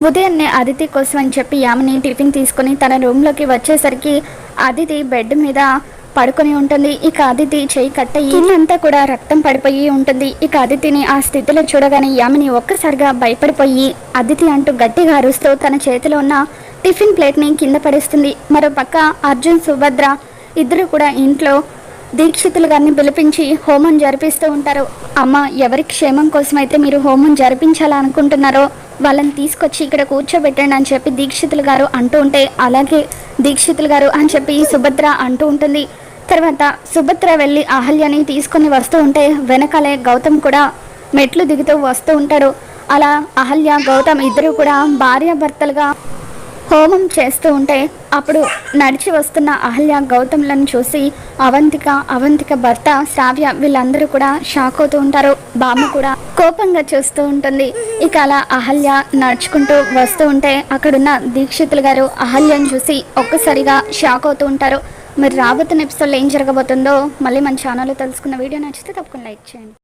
ఉదయాన్నే అదితి కోసం అని చెప్పి యామిని టిఫిన్ తీసుకుని తన రూమ్లోకి వచ్చేసరికి అదితి బెడ్ మీద పడుకొని ఉంటుంది. ఇక అదితి చేయి కట్టయి అంతా కూడా రక్తం పడిపోయి ఉంటుంది. ఇక అదితిని ఆ స్థితిలో చూడగానే యామిని ఒక్కసారిగా భయపడిపోయి అదితి అంటూ గట్టిగా అరుస్తూ తన చేతిలో ఉన్న టిఫిన్ ప్లేట్ని కింద పడేస్తుంది. మరోపక్క అర్జున్, సుభద్ర ఇద్దరు కూడా ఇంట్లో దీక్షితులు గారిని పిలిపించి హోమం జరిపిస్తూ ఉంటారు. అమ్మ, ఎవరి క్షేమం కోసమైతే మీరు హోమం జరిపించాలనుకుంటున్నారో వాళ్ళని తీసుకొచ్చి ఇక్కడ కూర్చోబెట్టండి అని చెప్పి దీక్షితులు గారు అంటూ ఉంటే, అలాగే దీక్షితులు గారు అని చెప్పి సుభద్ర అంటూ ఉంటుంది. తర్వాత సుభద్ర వెళ్ళి అహల్యని తీసుకొని వస్తూ ఉంటే వెనకాలే గౌతమ్ కూడా మెట్లు దిగుతూ వస్తూ ఉంటాడు. అలా అహల్య, గౌతమ్ ఇద్దరు కూడా భార్యాభర్తలుగా హోమం చేస్తూ ఉంటే అప్పుడు నడిచి వస్తున్న అహల్య గౌతమ్లను చూసి అవంతిక భర్త శ్రావ్య వీళ్ళందరూ కూడా షాక్ అవుతూ ఉంటారు. బామ్మ కూడా కోపంగా చూస్తూ ఉంటుంది. ఇక అలా అహల్య నడుచుకుంటూ వస్తూ ఉంటే అక్కడున్న దీక్షితులు గారు అహల్యను చూసి ఒక్కసారిగా షాక్ అవుతూ ఉంటారు. మరి రాబోతున్న ఎపిసోడ్లో ఏం జరగబోతుందో మళ్ళీ మన ఛానల్లో తెలుసుకున్న. వీడియో నచ్చితే తప్పకుండా లైక్ చేయండి.